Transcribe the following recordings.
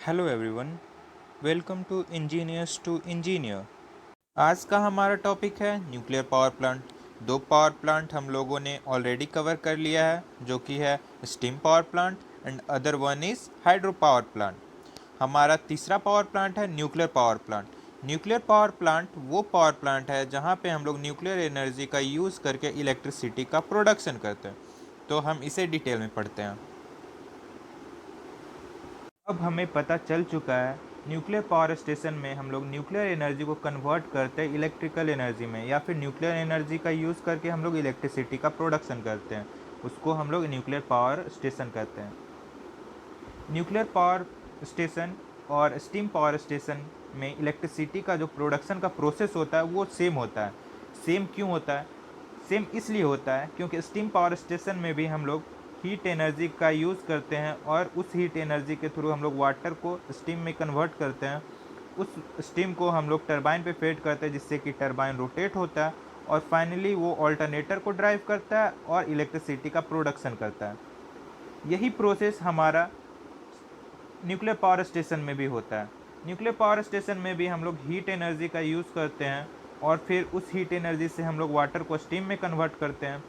Hello everyone, welcome to engineers to engineer. आज का हमारा टॉपिक है न्यूक्लियर पावर प्लांट। दो पावर प्लांट हम लोगों ने ऑलरेडी कवर कर लिया है, जो कि है steam power plant and other one is hydro power plant. हमारा तीसरा पावर प्लांट है nuclear power plant. Nuclear power plant वो पावर प्लांट है जहाँ पे हम लोग न्यूक्लियर एनर्जी का यूज़ करके इलेक्ट्रिसिटी का प्रोडक्शन करते हैं। तो हम इसे डिटेल में पढ़ते हैं। अब हमें पता चल चुका है न्यूक्लियर पावर स्टेशन में हम लोग न्यूक्लियर एनर्जी को कन्वर्ट करते हैं इलेक्ट्रिकल एनर्जी में, या फिर न्यूक्लियर एनर्जी का यूज़ करके हम लोग इलेक्ट्रिसिटी का प्रोडक्शन करते हैं। उसको हम लोग न्यूक्लियर पावर स्टेशन कहते हैं। न्यूक्लियर पावर स्टेशन और स्टीम पावर स्टेशन में इलेक्ट्रिसिटी का जो प्रोडक्शन का प्रोसेस होता है वो सेम होता है। सेम क्यों होता है? सेम इसलिए होता है क्योंकि स्टीम पावर स्टेशन में भी हम लोग हीट एनर्जी का यूज़ करते हैं और उस हीट एनर्जी के थ्रू हम लोग वाटर को स्टीम में कन्वर्ट करते हैं। उस स्टीम को हम लोग टरबाइन पे फेड करते हैं, जिससे कि टरबाइन रोटेट होता है और फाइनली वो ऑल्टरनेटर को ड्राइव करता है और इलेक्ट्रिसिटी का प्रोडक्शन करता है। यही प्रोसेस हमारा न्यूक्लियर पावर स्टेशन में भी होता है। न्यूक्लियर पावर स्टेशन में भी हम लोग हीट एनर्जी का यूज़ करते हैं और फिर उस हीट एनर्जी से हम लोग वाटर को स्टीम में कन्वर्ट करते हैं।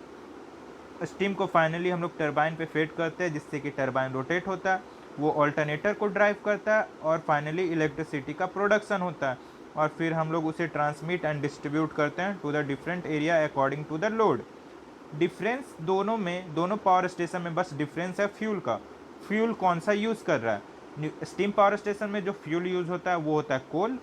स्टीम को फाइनली हम लोग टरबाइन पे फेड करते हैं, जिससे कि टरबाइन रोटेट होता है, वो ऑल्टरनेटर को ड्राइव करता है और फाइनली इलेक्ट्रिसिटी का प्रोडक्शन होता है। और फिर हम लोग उसे ट्रांसमिट एंड डिस्ट्रीब्यूट करते हैं to the different area according to the load. Difference दोनों में, दोनों पावर स्टेशन में बस डिफरेंस है फ्यूल का। फ्यूल कौन सा यूज़ कर रहा है? स्टीम पावर स्टेशन में जो फ्यूल यूज़ होता है वो होता है कोल,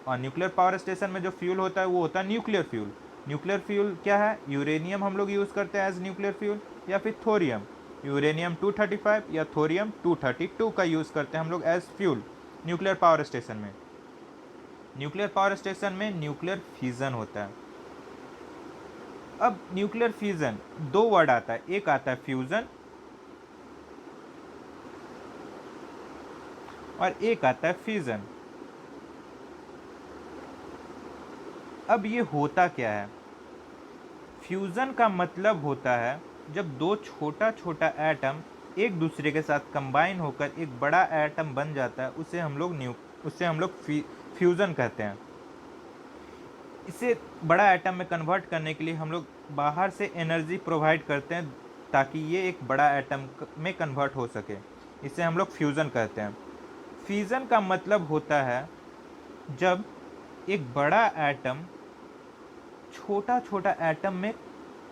और न्यूक्लियर पावर स्टेशन में जो फ्यूल होता है वो होता है न्यूक्लियर फ्यूल। न्यूक्लियर फ्यूल क्या है? यूरेनियम हम लोग यूज़ करते हैं एज न्यूक्लियर फ्यूल, या फिर थोरियम। यूरेनियम 235 या थोरियम 232 का यूज़ करते हैं हम लोग as fuel nuclear power station में। न्यूक्लियर पावर स्टेशन में न्यूक्लियर फ्यूज़न होता है। अब न्यूक्लियर फ्यूज़न दो वर्ड आता है, एक आता है फ्यूज़न और एक आता है फ्यूज़न। अब ये होता क्या है? फ्यूज़न का मतलब होता है जब दो छोटा छोटा एटम एक दूसरे के साथ कंबाइन होकर एक बड़ा एटम बन जाता है, उसे हम लोग फ्यूज़न कहते हैं। इसे बड़ा एटम में कन्वर्ट करने के लिए हम लोग बाहर से एनर्जी प्रोवाइड करते हैं ताकि ये एक बड़ा एटम में कन्वर्ट हो सके। इसे हम लोग फ्यूज़न कहते हैं। फ्यूज़न का मतलब होता है जब एक बड़ा एटम छोटा छोटा एटम में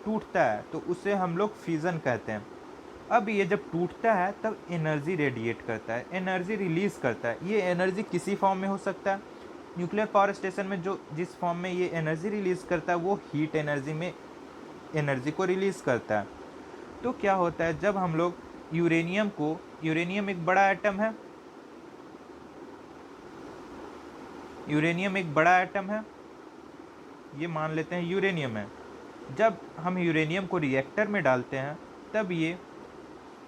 टूटता है, तो उसे हम लोग फ्यूज़न कहते हैं। अब ये जब टूटता है तब एनर्जी रेडिएट करता है, एनर्जी रिलीज़ करता है। ये एनर्जी किसी फॉर्म में हो सकता है। न्यूक्लियर पावर स्टेशन में जो जिस फॉर्म में ये एनर्जी रिलीज़ करता है वो हीट एनर्जी में एनर्जी को रिलीज़ करता है। तो क्या होता है जब हम लोग यूरेनियम एक बड़ा एटम है, यूरेनियम एक बड़ा एटम है, ये मान लेते हैं यूरेनियम है। जब हम यूरेनियम को रिएक्टर में डालते हैं तब ये,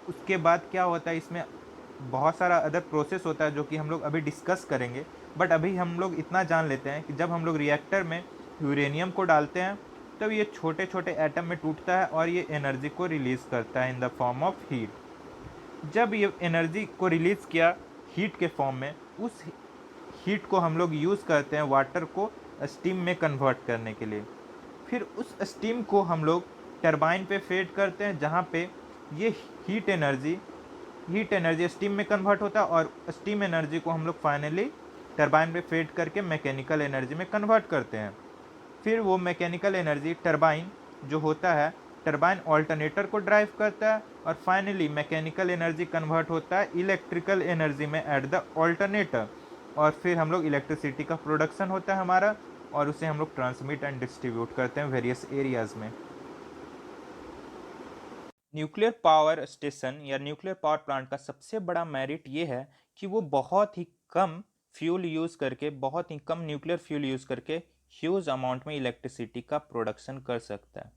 उसके बाद क्या होता है, इसमें बहुत सारा अदर प्रोसेस होता है जो कि हम लोग अभी डिस्कस करेंगे। बट अभी हम लोग इतना जान लेते हैं कि जब हम लोग रिएक्टर में यूरेनियम को डालते हैं तब ये छोटे छोटे एटम में टूटता है और ये एनर्जी को रिलीज़ करता है in the form of heat. जब ये एनर्जी को रिलीज़ किया हीट के फॉर्म में, उस हीट को हम लोग यूज़ करते हैं वाटर को स्टीम में कन्वर्ट करने के लिए। फिर उस स्टीम को हम लोग टरबाइन पे फेड करते हैं, जहाँ पे ये heat energy heat energy steam में कन्वर्ट होता है और स्टीम एनर्जी को हम लोग फाइनली टरबाइन पे फेड करके मैकेनिकल एनर्जी में कन्वर्ट करते हैं। फिर वो मैकेनिकल एनर्जी टरबाइन जो होता है, टरबाइन ऑल्टरनेटर को ड्राइव करता है और फाइनली मैकेनिकल एनर्जी कन्वर्ट होता है इलेक्ट्रिकल एनर्जी में एट द ऑल्टरनेटर। और फिर हम लोग इलेक्ट्रिसिटी का प्रोडक्शन होता है हमारा, और उसे हम लोग ट्रांसमिट एंड डिस्ट्रीब्यूट करते हैं वेरियस एरियाज़ में। न्यूक्लियर पावर स्टेशन या न्यूक्लियर पावर प्लांट का सबसे बड़ा मेरिट ये है कि वो बहुत ही कम फ्यूल यूज़ करके, बहुत ही कम न्यूक्लियर फ्यूल यूज़ करके ह्यूज अमाउंट में इलेक्ट्रिसिटी का प्रोडक्शन कर सकता है।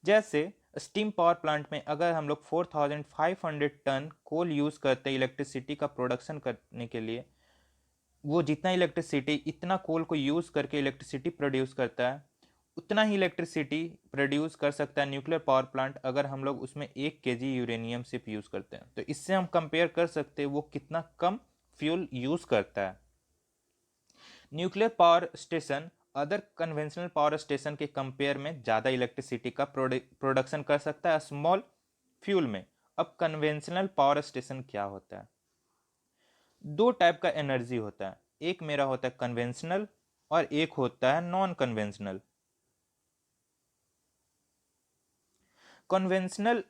जैसे स्टीम पावर प्लांट में अगर हम लोग 4500 टन कोल यूज़ करते हैं इलेक्ट्रिसिटी का प्रोडक्शन करने के लिए, वो जितना इलेक्ट्रिसिटी इतना कोल को यूज़ करके इलेक्ट्रिसिटी प्रोड्यूस करता है, उतना ही इलेक्ट्रिसिटी प्रोड्यूस कर सकता है न्यूक्लियर पावर प्लांट अगर हम लोग उसमें 1 kg यूरेनियम सिर्फ यूज़ करते हैं। तो इससे हम कंपेयर कर सकते हैं वो कितना कम फ्यूल यूज करता है। Nuclear power station other conventional power station के कंपेयर में ज़्यादा इलेक्ट्रिसिटी का प्रोडक्शन कर सकता है स्मॉल फ्यूल में। अब कन्वेंशनल पावर स्टेशन क्या होता है? दो टाइप का एनर्जी होता है, एक मेरा होता है कन्वेंशनल और एक होता है non conventional. Conventional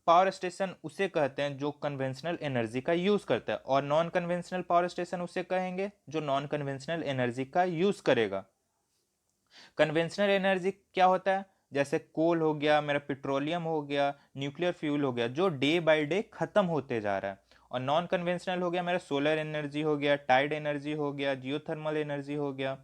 power station उसे कहते हैं जो कन्वेंशनल एनर्जी का यूज करता है, और नॉन कन्वेंशनल पावर स्टेशन उसे कहेंगे जो नॉन कन्वेंशनल एनर्जी का यूज करेगा। कन्वेंशनल एनर्जी क्या होता है? जैसे कोल हो गया, मेरा पेट्रोलियम हो गया, न्यूक्लियर फ्यूल हो गया, जो डे बाय डे खत्म होते जा रहा है। और नॉन कन्वेंशनल हो गया मेरा सोलर एनर्जी हो गया, टाइड एनर्जी हो गया, जियोथर्मल एनर्जी हो गया,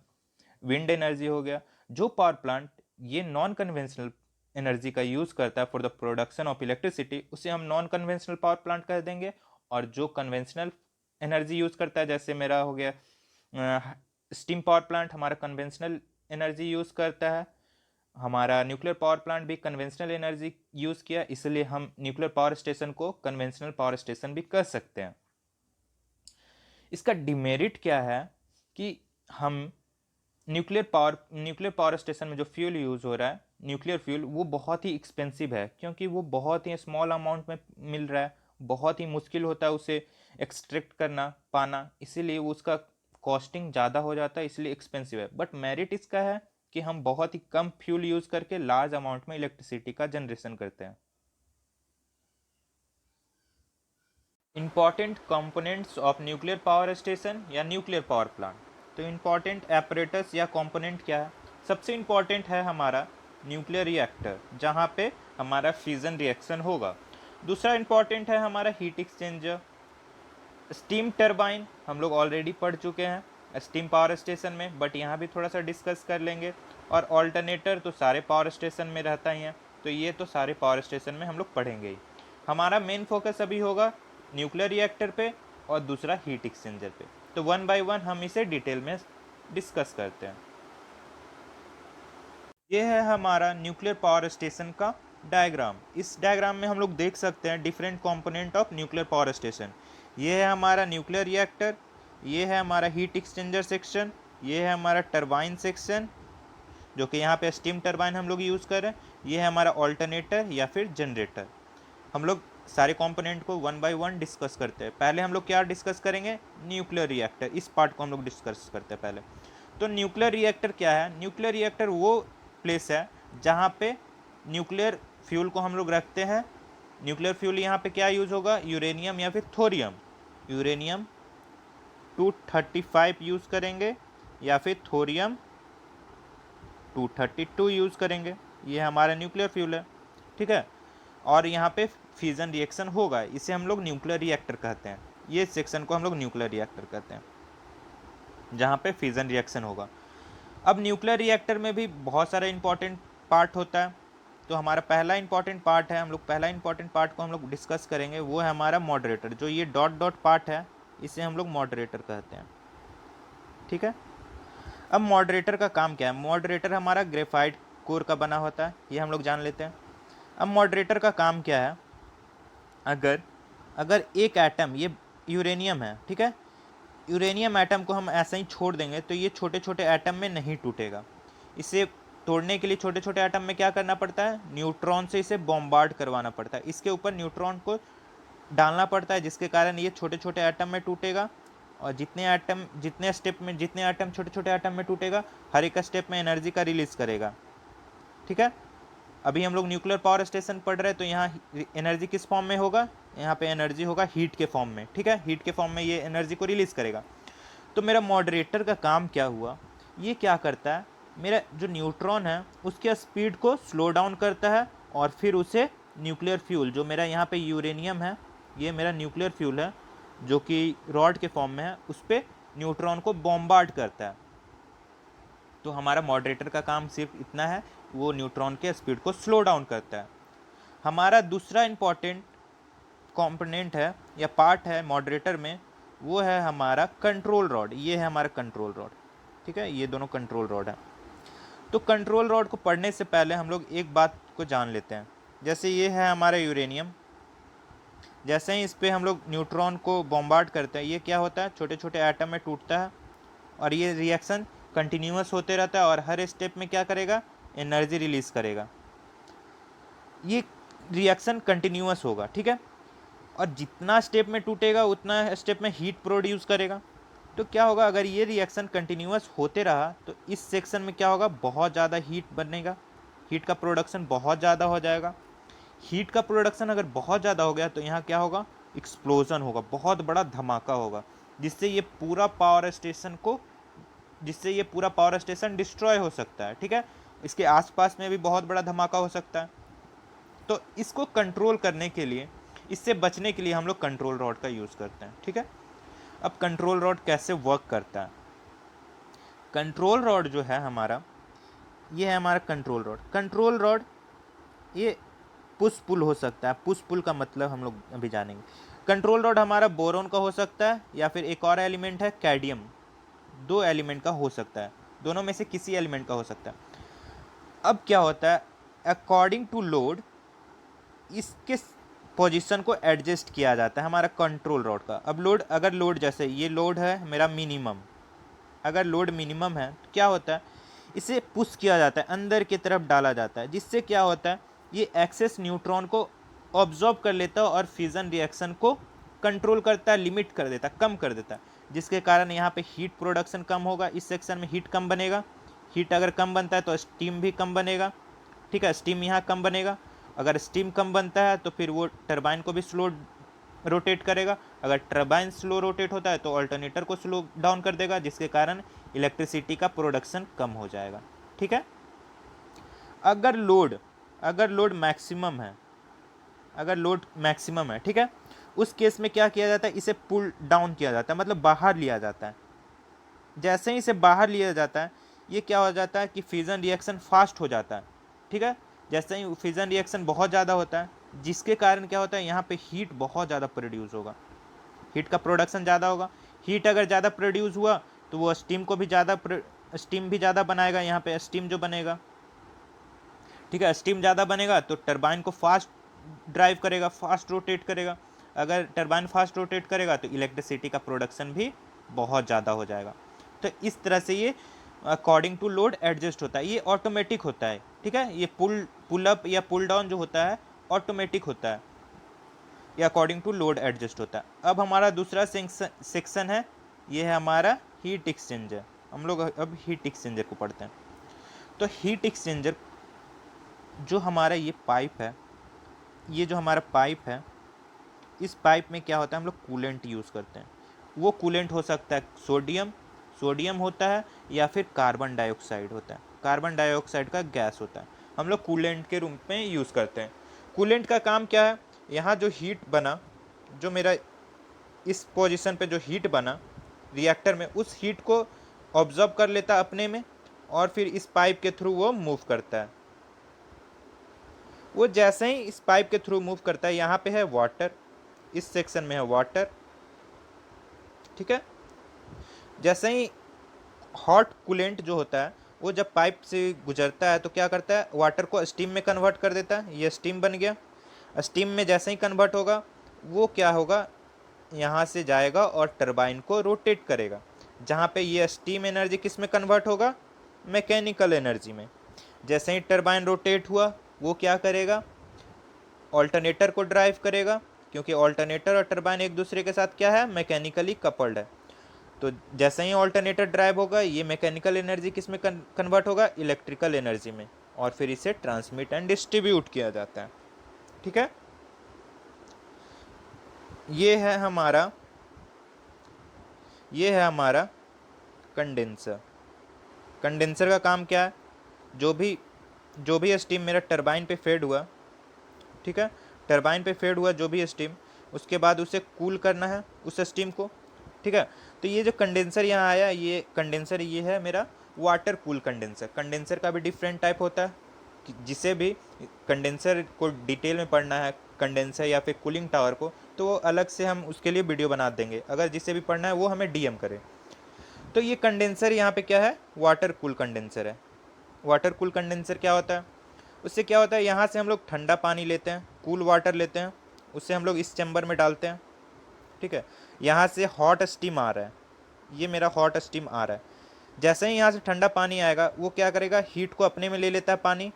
विंड एनर्जी हो गया। जो पावर प्लांट ये नॉन कन्वेंशनल एनर्जी का यूज करता है for the production of electricity, उसे हम नॉन कन्वेंशनल पावर प्लांट कह देंगे। और जो कन्वेंशनल एनर्जी यूज करता है, जैसे मेरा हो गया स्टीम पावर प्लांट, हमारा कन्वेंशनल एनर्जी यूज करता है। हमारा न्यूक्लियर पावर प्लांट भी कन्वेंशनल एनर्जी यूज किया, इसलिए हम न्यूक्लियर पावर स्टेशन को कन्वेंशनल पावर स्टेशन भी कह सकते हैं। इसका डिमेरिट क्या है कि हम न्यूक्लियर पावर स्टेशन में जो फ्यूल यूज हो रहा है, न्यूक्लियर फ्यूल, वो बहुत ही एक्सपेंसिव है, क्योंकि वो बहुत ही स्मॉल अमाउंट में मिल रहा है, बहुत ही मुश्किल होता है उसे एक्सट्रैक्ट करना पाना, इसीलिए वो उसका कॉस्टिंग ज़्यादा हो जाता है, इसलिए एक्सपेंसिव है। बट मेरिट इसका है कि हम बहुत ही कम फ्यूल यूज करके लार्ज अमाउंट में इलेक्ट्रिसिटी का जनरेशन करते हैं। Important components of nuclear power station या न्यूक्लियर पावर प्लांट। तो इंपॉर्टेंट एपरेटस या कंपोनेंट क्या है? सबसे इंपॉर्टेंट है हमारा न्यूक्लियर रिएक्टर, जहाँ पे हमारा फ्यूजन रिएक्शन होगा। दूसरा इंपॉर्टेंट है हमारा हीट एक्सचेंजर। स्टीम टरबाइन हम लोग ऑलरेडी पढ़ चुके हैं स्टीम पावर स्टेशन में, बट यहाँ भी थोड़ा सा डिस्कस कर लेंगे। और ऑल्टरनेटर तो सारे पावर स्टेशन में रहता ही है, तो ये तो सारे पावर स्टेशन में हम लोग पढ़ेंगे ही। हमारा मेन फोकस अभी होगा न्यूक्लियर रिएक्टर पे और दूसरा हीट एक्सचेंजर पे। तो वन बाय वन हम इसे डिटेल में डिस्कस करते हैं। ये है हमारा न्यूक्लियर पावर स्टेशन का डायग्राम। इस डायग्राम में हम लोग देख सकते हैं different component of nuclear power station. ये है हमारा न्यूक्लियर रिएक्टर, ये है हमारा हीट एक्सचेंजर सेक्शन, ये है हमारा टरबाइन सेक्शन, जो कि यहाँ पे स्टीम टरबाइन हम लोग यूज़ कर रहे हैं, ये है हमारा ऑल्टरनेटर या फिर जनरेटर। हम लोग सारे कंपोनेंट को वन बाय वन डिस्कस करते हैं। पहले हम लोग क्या डिस्कस करेंगे? न्यूक्लियर रिएक्टर, इस पार्ट को हम लोग डिस्कस करते हैं पहले। तो न्यूक्लियर रिएक्टर क्या है? न्यूक्लियर रिएक्टर वो प्लेस है जहाँ पे न्यूक्लियर फ्यूल को हम लोग रखते हैं। न्यूक्लियर फ्यूल यहाँ पे क्या यूज़ होगा? यूरेनियम या फिर थोरियम। यूरेनियम 235 यूज़ करेंगे या फिर थोरियम 232 यूज़ करेंगे। ये हमारा न्यूक्लियर फ्यूल है, ठीक है। और यहाँ पे फ्यूजन रिएक्शन होगा, इसे हम लोग न्यूक्लियर रिएक्टर कहते हैं। ये सेक्शन को हम लोग न्यूक्लियर रिएक्टर कहते हैं, जहाँ पे फ्यूजन रिएक्शन होगा। अब न्यूक्लियर रिएक्टर में भी बहुत सारा इंपॉर्टेंट पार्ट होता है। तो हमारा पहला इंपॉर्टेंट पार्ट है, हम लोग पहला इंपॉर्टेंट पार्ट को हम लोग डिस्कस करेंगे, वो है हमारा मॉडरेटर। जो ये डॉट डॉट पार्ट है, इसे हम लोग मॉडरेटर कहते हैं, ठीक है। अब मॉडरेटर का काम क्या है? मॉडरेटर हमारा ग्रेफाइट कोर का बना होता है, ये हम लोग जान लेते हैं। अब मॉडरेटर का काम क्या है? अगर अगर एक एटम, ये यूरेनियम है, ठीक है, यूरेनियम एटम को हम ऐसे ही छोड़ देंगे तो ये छोटे छोटे एटम में नहीं टूटेगा। इसे तोड़ने के लिए छोटे छोटे एटम में क्या करना पड़ता है? न्यूट्रॉन से इसे बॉम्बार्ड करवाना पड़ता है, इसके ऊपर न्यूट्रॉन को डालना पड़ता है, जिसके कारण ये छोटे छोटे एटम में टूटेगा। और जितने स्टेप में जितने एटम छोटे छोटे एटम में टूटेगा, हर एक स्टेप में एनर्जी का रिलीज करेगा, ठीक है। अभी हम लोग न्यूक्लियर पावर स्टेशन पढ़ रहे हैं, तो यहाँ एनर्जी किस फॉर्म में होगा? यहाँ पे एनर्जी होगा हीट के फॉर्म में, ठीक है। हीट के फॉर्म में ये एनर्जी को रिलीज करेगा। तो मेरा मॉडरेटर का काम क्या हुआ? ये क्या करता है? मेरा जो न्यूट्रॉन है उसके स्पीड को स्लो डाउन करता है, और फिर उसे न्यूक्लियर फ्यूल, जो मेरा यहाँ पे यूरेनियम है, ये मेरा न्यूक्लियर फ्यूल है जो कि रॉड के फॉर्म में है, उस पर न्यूट्रॉन को बॉम्बार्ड करता है। तो हमारा मॉडरेटर का काम सिर्फ इतना है, वो न्यूट्रॉन के स्पीड को स्लो डाउन करता है। हमारा दूसरा इंपॉर्टेंट कंपोनेंट है या पार्ट है मॉडरेटर में, वो है हमारा कंट्रोल रॉड। ये है हमारा कंट्रोल रॉड, ठीक है, ये दोनों कंट्रोल रॉड है। तो कंट्रोल रॉड को पढ़ने से पहले हम लोग एक बात को जान लेते हैं। जैसे ये है हमारा यूरेनियम, जैसे ही इस पे हम लोग न्यूट्रॉन को बॉम्बार्ड करते हैं, ये क्या होता है, छोटे छोटे एटम में टूटता है और ये रिएक्शन कंटिन्यूअस होते रहता है और हर स्टेप में क्या करेगा, एनर्जी रिलीज करेगा। ये रिएक्शन कंटिन्यूअस होगा, ठीक है। और जितना स्टेप में टूटेगा उतना स्टेप में हीट प्रोड्यूस करेगा। तो क्या होगा, अगर ये रिएक्शन कंटिन्यूअस होते रहा तो इस सेक्शन में क्या होगा, बहुत ज़्यादा हीट बनेगा, हीट का प्रोडक्शन बहुत ज़्यादा हो जाएगा। हीट का प्रोडक्शन अगर बहुत ज़्यादा हो गया तो यहाँ क्या होगा, एक्सप्लोजन होगा, बहुत बड़ा धमाका होगा, जिससे ये पूरा पावर स्टेशन को जिससे ये पूरा पावर स्टेशन डिस्ट्रॉय हो सकता है, ठीक है। इसके आसपास में भी बहुत बड़ा धमाका हो सकता है। तो इसको कंट्रोल करने के लिए, इससे बचने के लिए हम लोग कंट्रोल रॉड का यूज़ करते हैं, ठीक है। अब कंट्रोल रॉड कैसे वर्क करता है, कंट्रोल रॉड जो है हमारा, ये है हमारा कंट्रोल रॉड। कंट्रोल रॉड ये पुश पुल हो सकता है। पुश पुल का मतलब हम लोग अभी जानेंगे। कंट्रोल रॉड हमारा बोरोन का हो सकता है या फिर एक और एलिमेंट है कैडमियम, दो एलिमेंट का हो सकता है, दोनों में से किसी एलिमेंट का हो सकता है। अब क्या होता है, अकॉर्डिंग टू लोड इसके पोजीशन को एडजस्ट किया जाता है हमारा कंट्रोल रॉड का। अब लोड, अगर लोड जैसे ये लोड है मेरा मिनिमम, अगर लोड मिनिमम है तो क्या होता है, इसे पुश किया जाता है, अंदर की तरफ डाला जाता है, जिससे क्या होता है, ये एक्सेस न्यूट्रॉन को ऑब्जॉर्व कर लेता है और फ्यूजन रिएक्शन को कंट्रोल करता है, लिमिट कर देता है, कम कर देता है, जिसके कारण यहाँ पे हीट प्रोडक्शन कम होगा, इस सेक्शन में हीट कम बनेगा। हीट अगर कम बनता है तो स्टीम भी कम बनेगा, ठीक है, स्टीम यहाँ कम बनेगा। अगर स्टीम कम बनता है तो फिर वो टरबाइन को भी स्लो रोटेट करेगा। अगर टरबाइन स्लो रोटेट होता है तो अल्टरनेटर को स्लो डाउन कर देगा, जिसके कारण इलेक्ट्रिसिटी का प्रोडक्शन कम हो जाएगा, ठीक है। अगर लोड मैक्सिमम है, अगर लोड मैक्सिमम है, ठीक है, उस केस में क्या किया जाता है, इसे पुल डाउन किया जाता है, मतलब बाहर लिया जाता है। जैसे ही इसे बाहर लिया जाता है, ये क्या हो जाता है कि फ्यूजन रिएक्शन फास्ट हो जाता है, ठीक है। जैसे ही फ्यूजन रिएक्शन बहुत ज़्यादा होता है, जिसके कारण क्या होता है, यहाँ पे हीट बहुत ज़्यादा प्रोड्यूस होगा, हीट का प्रोडक्शन ज़्यादा होगा। हीट अगर ज़्यादा प्रोड्यूस हुआ तो वो स्टीम भी ज़्यादा बनाएगा, यहाँ पे स्टीम जो बनेगा, ठीक है, स्टीम ज़्यादा बनेगा तो टरबाइन को फास्ट ड्राइव करेगा, फास्ट रोटेट करेगा। अगर टरबाइन फास्ट रोटेट करेगा तो इलेक्ट्रिसिटी का प्रोडक्शन भी बहुत ज़्यादा हो जाएगा। तो इस तरह से ये अकॉर्डिंग टू लोड एडजस्ट होता है, ये ऑटोमेटिक होता है, ठीक है। ये पुल अप या पुल डाउन जो होता है ऑटोमेटिक होता है, ये अकॉर्डिंग टू लोड एडजस्ट होता है। अब हमारा दूसरा सेक्शन है, ये है हमारा हीट एक्सचेंजर। हम लोग अब हीट एक्सचेंजर को पढ़ते हैं। तो हीट एक्सचेंजर जो हमारा ये पाइप है, ये जो हमारा पाइप है, इस पाइप में क्या होता है, हम लोग कूलेंट यूज़ करते हैं। वो कूलेंट हो सकता है सोडियम होता है या फिर कार्बन डाइऑक्साइड होता है, कार्बन डाइऑक्साइड का गैस होता है, हम लोग कूलेंट के रूप में यूज़ करते हैं। कूलेंट का काम क्या है, यहाँ जो हीट बना, जो मेरा इस पोजीशन पे जो हीट बना रिएक्टर में, उस हीट को ऑब्जर्व कर लेता है अपने में और फिर इस पाइप के थ्रू वो मूव करता है। वो जैसे ही इस पाइप के थ्रू मूव करता है, यहाँ पे है वाटर, इस सेक्शन में है वाटर, ठीक है। जैसे ही हॉट कूलेंट जो होता है वो जब पाइप से गुजरता है तो क्या करता है, वाटर को स्टीम में कन्वर्ट कर देता है, ये स्टीम बन गया। स्टीम में जैसे ही कन्वर्ट होगा वो क्या होगा, यहाँ से जाएगा और टरबाइन को रोटेट करेगा, जहाँ पे ये स्टीम एनर्जी किस में कन्वर्ट होगा, मैकेनिकल एनर्जी में। जैसे ही टरबाइन रोटेट हुआ वो क्या करेगा, ऑल्टरनेटर को ड्राइव करेगा, क्योंकि ऑल्टरनेटर और टरबाइन एक दूसरे के साथ क्या है, मैकेनिकली कपल्ड है। तो जैसे ही ऑल्टरनेटर ड्राइव होगा ये मैकेनिकल एनर्जी किस में कन्वर्ट होगा, इलेक्ट्रिकल एनर्जी में, और फिर इसे ट्रांसमिट एंड डिस्ट्रीब्यूट किया जाता है, ठीक है। ये है हमारा कंडेंसर। कंडेंसर का काम क्या है, जो भी स्टीम मेरा टरबाइन पे फेड हुआ, ठीक है, टरबाइन पे फेड हुआ जो भी स्टीम, उसके बाद उसे कूल करना है उस स्टीम को, ठीक है। तो ये जो कंडेंसर यहाँ आया, ये कंडेंसर ये है मेरा वाटर कूल कंडेंसर। कंडेंसर का भी डिफरेंट टाइप होता है, जिसे भी कंडेंसर को डिटेल में पढ़ना है, कंडेंसर या फिर कूलिंग टावर को, तो वो अलग से हम उसके लिए वीडियो बना देंगे, अगर जिसे भी पढ़ना है वो हमें डीएम करे। तो ये कंडेंसर यहाँ पे क्या है, वाटर कूल कंडेंसर है। वाटर कूल कंडेंसर क्या होता है, उससे क्या होता है, यहाँ से हम लोग ठंडा पानी लेते हैं, कूल वाटर लेते हैं, उसे हम लोग इस चैम्बर में डालते हैं। ठीक है, यहाँ से हॉट स्टीम आ रहा है, ये मेरा हॉट स्टीम आ रहा है। जैसे ही यहाँ से ठंडा पानी आएगा वो क्या करेगा, हीट को अपने में ले लेता है पानी।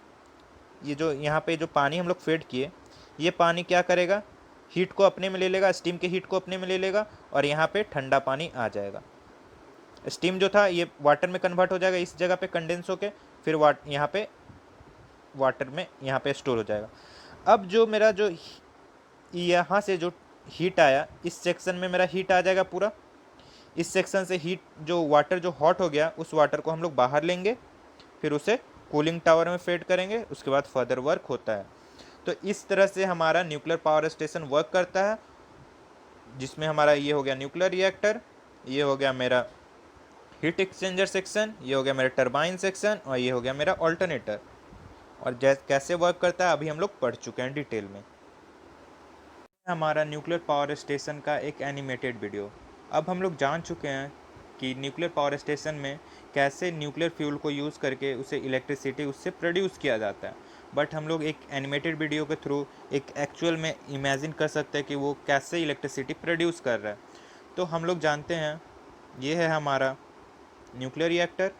ये जो यहाँ पे जो पानी हम लोग फेड किए, ये पानी क्या करेगा, हीट को अपने में ले लेगा, स्टीम के हीट को अपने में ले लेगा, और यहाँ पे ठंडा पानी आ जाएगा। स्टीम जो था ये वाटर में कन्वर्ट हो जाएगा इस जगह पे कंडेंस होके, फिर यहाँ पे वाटर में यहाँ पे स्टोर हो जाएगा। अब जो मेरा जो यहाँ से जो हीट आया, इस सेक्शन में मेरा हीट आ जाएगा पूरा। इस सेक्शन से हीट जो वाटर जो हॉट हो गया, उस वाटर को हम लोग बाहर लेंगे, फिर उसे कूलिंग टावर में फेड करेंगे, उसके बाद फर्दर वर्क होता है। तो इस तरह से हमारा न्यूक्लियर पावर स्टेशन वर्क करता है, जिसमें हमारा ये हो गया न्यूक्लियर रिएक्टर, ये हो गया मेरा हीट एक्सचेंजर सेक्शन, ये हो गया मेरा टरबाइन सेक्शन, और ये हो गया मेरा ऑल्टरनेटर। और कैसे वर्क करता है अभी हम लोग पढ़ चुके हैं डिटेल में। हमारा न्यूक्लियर पावर स्टेशन का एक एनिमेटेड वीडियो। अब हम लोग जान चुके हैं कि न्यूक्लियर पावर स्टेशन में कैसे न्यूक्लियर फ्यूल को यूज़ करके उसे इलेक्ट्रिसिटी उससे प्रोड्यूस किया जाता है, बट हम लोग एक एनिमेटेड वीडियो के थ्रू एक एक्चुअल में इमेजिन कर सकते हैं कि वो कैसे इलेक्ट्रिसिटी प्रोड्यूस कर रहा है। तो हम लोग जानते हैं, ये है हमारा न्यूक्लियर रिएक्टर,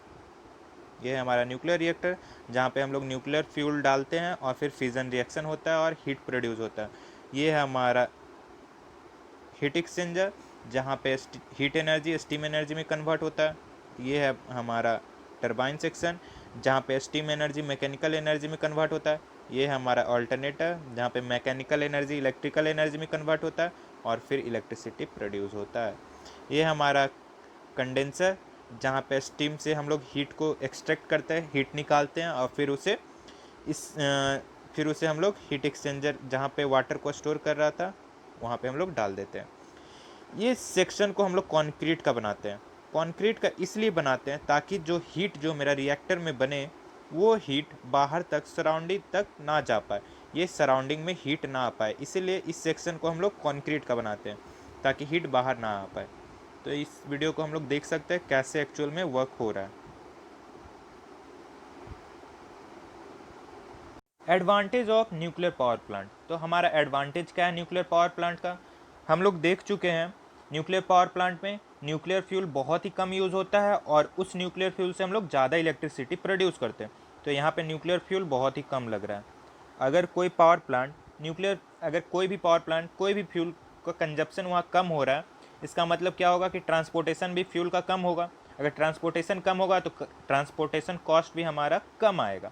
ये है हमारा न्यूक्लियर रिएक्टर जहाँ पे हम लोग न्यूक्लियर फ्यूल डालते हैं और फिर फिजन रिएक्शन होता है और हीट प्रोड्यूस होता है। ये है हमारा हीट एक्सचेंजर जहाँ पे हीट एनर्जी स्टीम एनर्जी में कन्वर्ट होता है। ये है हमारा टरबाइन सेक्शन जहाँ पे स्टीम एनर्जी मैकेनिकल एनर्जी में कन्वर्ट होता है। ये है हमारा ऑल्टरनेटर जहाँ पे मैकेनिकल एनर्जी इलेक्ट्रिकल एनर्जी में कन्वर्ट होता है और फिर इलेक्ट्रिसिटी प्रोड्यूस होता है। ये हमारा कंडेंसर जहाँ पे स्टीम से हम लोग हीट को एक्सट्रैक्ट करते हैं, हीट निकालते हैं और फिर उसे हम लोग हीट एक्सचेंजर जहाँ पे वाटर को स्टोर कर रहा था वहाँ पे हम लोग डाल देते हैं। ये सेक्शन को हम लोग कंक्रीट का बनाते हैं। कंक्रीट का इसलिए बनाते हैं ताकि जो हीट जो मेरा रिएक्टर में बने वो हीट बाहर तक सराउंडिंग तक ना जा पाए, ये सराउंडिंग में हीट ना आ पाए, इसीलिए इस सेक्शन को हम लोग कंक्रीट का बनाते हैं ताकि हीट बाहर ना आ पाए। तो इस वीडियो को हम लोग देख सकते हैं कैसे एक्चुअल में वर्क हो रहा है। Advantage of nuclear power plant. तो हमारा एडवांटेज क्या है न्यूक्लियर पावर प्लांट का, हम लोग देख चुके हैं। न्यूक्लियर पावर प्लांट में न्यूक्लियर फ्यूल बहुत ही कम यूज़ होता है और उस न्यूक्लियर फ्यूल से हम लोग ज़्यादा इलेक्ट्रिसिटी प्रोड्यूस करते हैं। तो यहाँ पे न्यूक्लियर फ्यूल बहुत ही कम लग रहा है। अगर कोई पावर प्लांट अगर कोई भी पावर प्लांट कोई भी फ्यूल का कंजप्शन वहाँ कम हो रहा है, इसका मतलब क्या होगा कि ट्रांसपोर्टेशन भी फ्यूल का कम होगा। अगर ट्रांसपोर्टेशन कम होगा तो ट्रांसपोर्टेशन कॉस्ट भी हमारा कम आएगा।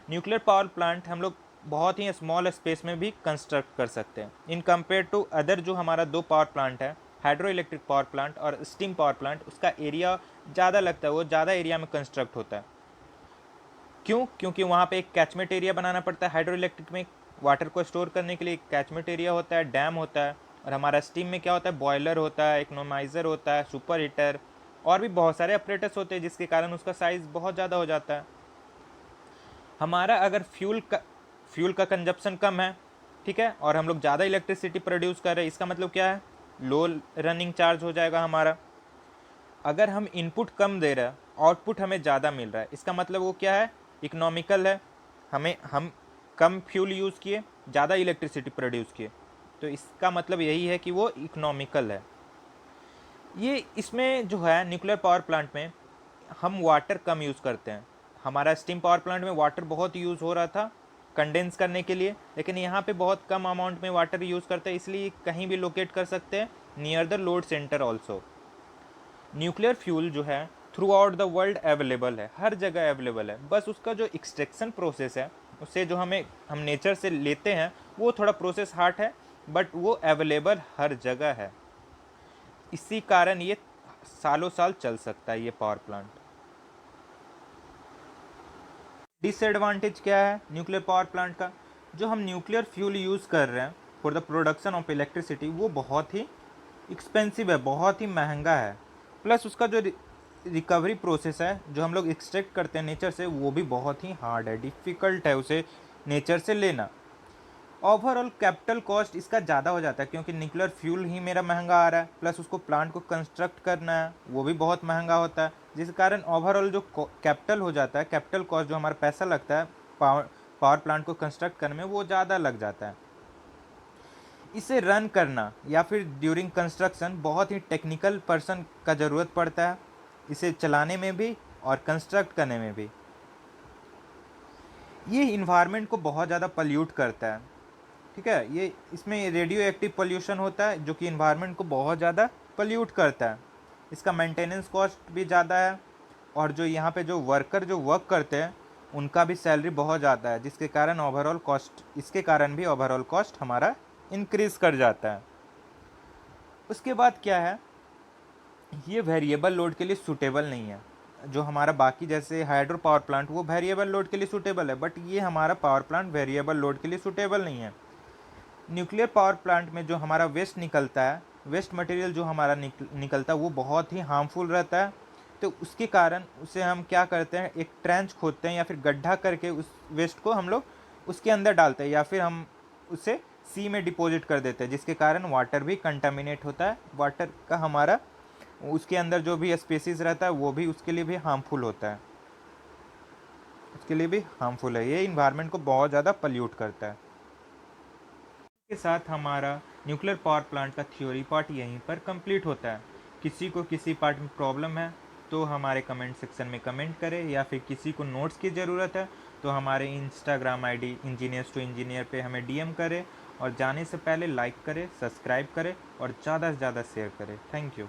न्यूक्लियर पावर प्लांट हम लोग बहुत ही स्मॉल स्पेस में भी कंस्ट्रक्ट कर सकते हैं इन कंपेयर टू अदर जो हमारा दो पावर प्लांट है, हाइड्रो इलेक्ट्रिक पावर प्लांट और स्टीम पावर प्लांट। उसका एरिया ज़्यादा लगता है, वो ज़्यादा एरिया में कंस्ट्रक्ट होता है। क्यों? क्योंकि वहाँ पे एक कैचमेंट एरिया बनाना पड़ता है। हाइड्रो इलेक्ट्रिक में वाटर को स्टोर करने के लिए एक कैचमेंट एरिया होता है, डैम होता है, और हमारा स्टीम में क्या होता है, बॉयलर होता है, इकोनोमाइज़र होता है, सुपर हीटर और भी बहुत सारे ऑपरेटर्स होते हैं जिसके कारण उसका साइज़ बहुत ज़्यादा हो जाता है। हमारा अगर फ्यूल का कंजप्शन कम है, ठीक है, और हम लोग ज़्यादा इलेक्ट्रिसिटी प्रोड्यूस कर रहे हैं, इसका मतलब क्या है, लो रनिंग चार्ज हो जाएगा हमारा। अगर हम इनपुट कम दे रहे हैं, आउटपुट हमें ज़्यादा मिल रहा है, इसका मतलब वो क्या है, इकोनॉमिकल है। हम कम फ्यूल यूज़ किए, ज़्यादा इलेक्ट्रिसिटी प्रोड्यूस किए, तो इसका मतलब यही है कि वो इकोनॉमिकल है। ये इसमें जो है न्यूक्लियर पावर प्लांट में हम वाटर कम यूज़ करते हैं। हमारा स्टीम पावर प्लांट में वाटर बहुत यूज़ हो रहा था कंडेंस करने के लिए, लेकिन यहाँ पे बहुत कम अमाउंट में वाटर यूज़ करते हैं, इसलिए कहीं भी लोकेट कर सकते हैं near the load centre also. Nuclear fuel जो है through out the world available है, हर जगह अवेलेबल है। बस उसका जो एक्सट्रैक्शन हम उससे जो हम नेचर से लेते हैं वो थोड़ा प्रोसेस हार्ड है, बट वो अवेलेबल हर जगह है। इसी कारण ये सालों साल चल सकता है ये पावर प्लांट। डिसएडवांटेज क्या है न्यूक्लियर पावर प्लांट का, जो हम न्यूक्लियर फ्यूल यूज़ कर रहे हैं for the production of electricity वो बहुत ही एक्सपेंसिव है, बहुत ही महंगा है। प्लस उसका जो रिकवरी प्रोसेस है जो हम लोग एक्सट्रैक्ट करते हैं नेचर से, वो भी बहुत ही हार्ड है, डिफ़िकल्ट है उसे नेचर से लेना। ओवरऑल कैपिटल कॉस्ट इसका ज़्यादा हो जाता है क्योंकि न्यूक्लियर फ्यूल ही मेरा महंगा आ रहा है, प्लस उसको प्लांट को कंस्ट्रक्ट करना है वो भी बहुत महंगा होता है, जिस कारण ओवरऑल जो कैपिटल हो जाता है, कैपिटल कॉस्ट जो हमारा पैसा लगता है पावर प्लांट को कंस्ट्रक्ट करने में वो ज़्यादा लग जाता है। इसे रन करना या फिर ड्यूरिंग कंस्ट्रक्शन बहुत ही टेक्निकल पर्सन का ज़रूरत पड़ता है, इसे चलाने में भी और कंस्ट्रक्ट करने में भी। ये इन्वायरमेंट को बहुत ज़्यादा पल्यूट करता है, ठीक है। ये इसमें रेडियो एक्टिव पोल्यूशन होता है जो कि इन्वायरमेंट को बहुत ज़्यादा पल्यूट करता है। इसका मेंटेनेंस कॉस्ट भी ज़्यादा है, और जो यहाँ पे जो वर्कर जो वर्क करते हैं उनका भी सैलरी बहुत ज़्यादा है, जिसके कारण ओवरऑल कॉस्ट, इसके कारण भी ओवरऑल कॉस्ट हमारा इंक्रीज़ कर जाता है। उसके बाद क्या है, ये वेरिएबल लोड के लिए सूटेबल नहीं है। जो हमारा बाकी जैसे हाइड्रो पावर प्लांट वो वेरिएबल लोड के लिए सूटेबल है, बट ये हमारा पावर प्लांट वेरिएबल लोड के लिए सूटेबल नहीं है। न्यूक्लियर पावर प्लांट में जो हमारा वेस्ट निकलता है, वेस्ट मटेरियल जो हमारा निकलता है वो बहुत ही हार्मफुल रहता है। तो उसके कारण उसे हम क्या करते हैं, एक ट्रेंच खोदते हैं या फिर गड्ढा करके उस वेस्ट को हम लोग उसके अंदर डालते हैं, या फिर हम उसे सी में डिपॉजिट कर देते हैं, जिसके कारण वाटर भी कंटामिनेट होता है। वाटर का हमारा उसके अंदर जो भी स्पेसीज रहता है वो भी उसके लिए भी हार्मफुल होता है, उसके लिए भी हार्मफुल है। ये इन्वायरमेंट को बहुत ज़्यादा पल्यूट करता है। के साथ हमारा न्यूक्लियर पावर प्लांट का थ्योरी पार्ट यहीं पर कंप्लीट होता है। किसी को किसी पार्ट में प्रॉब्लम है तो हमारे कमेंट सेक्शन में कमेंट करें, या फिर किसी को नोट्स की ज़रूरत है तो हमारे Instagram ID engineers to engineer पे हमें डीएम करें, और जाने से पहले लाइक करें, सब्सक्राइब करें और ज़्यादा से ज़्यादा शेयर करें। Thank you.